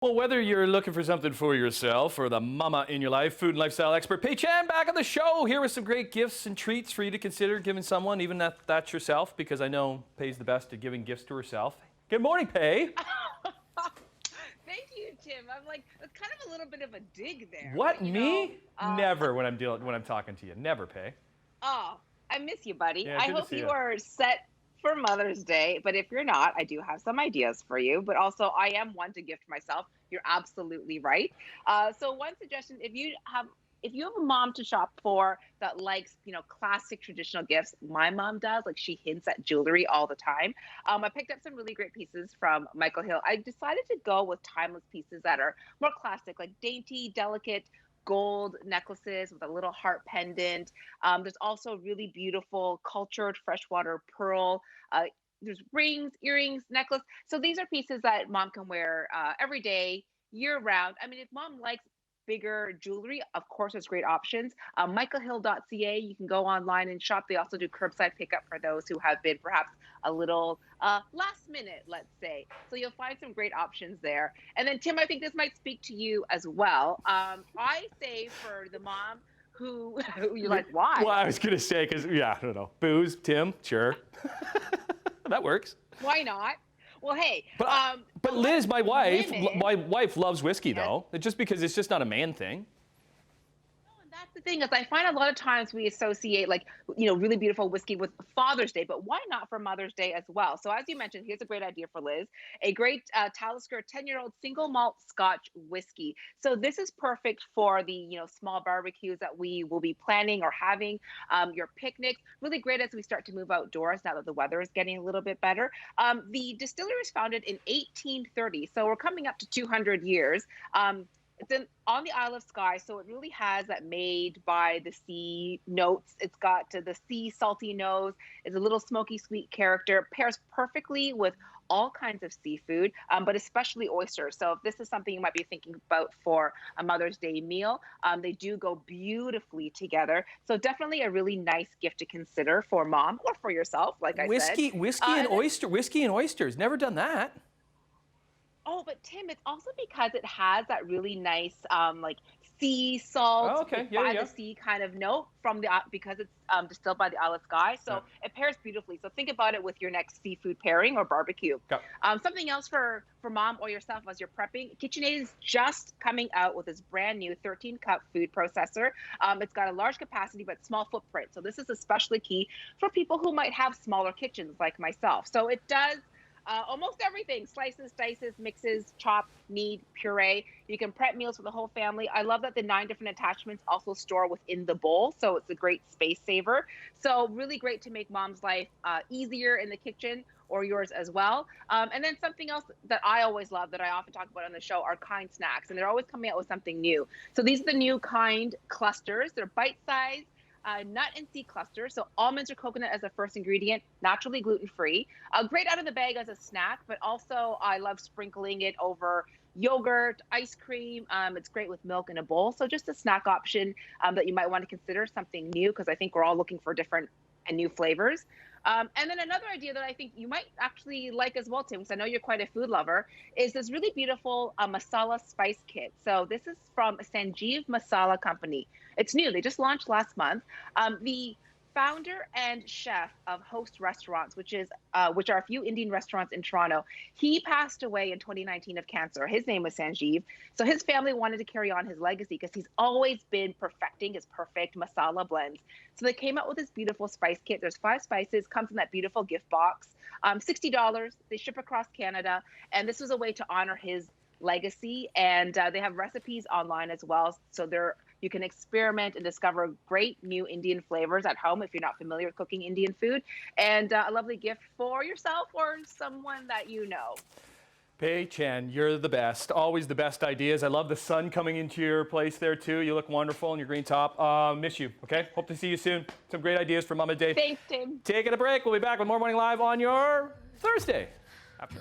Well, whether you're looking for something for yourself or the mama in your life, food and lifestyle expert Chen back on the show here with some great gifts and treats for you to consider giving someone, even if that's yourself, because I know Pei's the best at giving gifts to herself. Good morning, Pei. Thank you, Tim. I'm like, it's kind of a little bit of a dig there, What, but me? Never when I'm talking to you. Never, Pei. oh, I miss you, buddy. Yeah, I good to hope see you you. are set for Mother's Day, but if you're not, I do have some ideas for you. But also, I am one to gift myself. You're absolutely right. So one suggestion, if you have a mom to shop for that likes, classic traditional gifts, my mom does. Like she hints at jewelry all the time. I picked up some really great pieces from Michael Hill. I decided to go with timeless pieces that are more classic, like dainty, delicate gold necklaces with a little heart pendant. There's also really beautiful cultured freshwater pearl. Uh, there's rings, earrings, necklace. So these are pieces that mom can wear every day, year round. I mean, if mom likes bigger jewelry, of course, there's great options. Michaelhill.ca, you can go online and shop. They also do curbside pickup for those who have been perhaps a little last minute, let's say. So you'll find some great options there. And then, Tim, I think this might speak to you as well. I say for the mom who you're like, Well, why? I was going to say, because, yeah, I don't know. Booze, Tim, sure. That works. Why not? Well, hey, But a lot Liz, of women, my wife loves whiskey, yes. though. Just because it's just not a man thing. No, and that's the thing is I find a lot of times we associate like really beautiful whiskey with Father's Day, but why not for Mother's Day as well? So as you mentioned, here's a great idea for Liz: a great Talisker 10-year-old single malt Scotch whiskey. So this is perfect for the small barbecues that we will be planning or having, your picnics. Really great as we start to move outdoors now that the weather is getting a little bit better. The distillery was founded in 1830, so we're coming up to 200 years. It's on the Isle of Skye, so it really has that made by the sea notes. It's got the sea salty nose. It's a little smoky sweet character. Pairs perfectly with all kinds of seafood, but especially oysters. So if this is something you might be thinking about for a Mother's Day meal, they do go beautifully together. So definitely a really nice gift to consider for mom or for yourself, like I said. Whiskey and oysters. Never done that. Oh, but Tim, it's also because it has that really nice, like sea Oh, salt, okay. like Yeah, by yeah, the sea kind of note from the because it's distilled by the Isle of Skye. yeah. So it pairs beautifully. So think about it with your next seafood pairing or barbecue. Yeah. Something else for mom or yourself as you're prepping. KitchenAid is just coming out with this brand new 13-cup food processor. It's got a large capacity but small footprint. So this is especially key for people who might have smaller kitchens like myself. So it does almost everything: slices, dices, mixes, chop, knead, puree. You can prep meals for the whole family. I love that the 9 different attachments also store within the bowl, so it's a great space saver. So really great to make mom's life easier in the kitchen, or yours as well. And then something else that I always love, that I often talk about on the show, are kind snacks, and they're always coming out with something new. So these are the new kind clusters. They're bite-sized nut and seed cluster. So almonds or coconut as a first ingredient, naturally gluten-free. Great out of the bag as a snack, but also I love sprinkling it over yogurt, ice cream. It's great with milk in a bowl. So just a snack option that you might want to consider, something new, because I think we're all looking for different and new flavors. And then another idea that I think you might actually like as well, Tim, because I know you're quite a food lover, is this really beautiful masala spice kit. So this is from Sanjeev Masala Company. It's new. They just launched last month. The founder and chef of Host Restaurants, which are a few Indian restaurants in Toronto, he passed away in 2019 of cancer. His name was Sanjeev. So his family wanted to carry on his legacy because he's always been perfecting his perfect masala blends. So they came out with this beautiful spice kit. There's 5 spices, comes in that beautiful gift box. $60. They ship across Canada, and this was a way to honor his legacy. And they have recipes online as well, so you can experiment and discover great new Indian flavors at home if you're not familiar with cooking Indian food, and a lovely gift for yourself or someone that you know. Chen, you're the best. Always the best ideas. I love the sun coming into your place there, too. You look wonderful in your green top. Miss you, okay? Hope to see you soon. Some great ideas for Mama Day. Thanks, Tim. Taking a break. We'll be back with more Morning Live on your Thursday. After.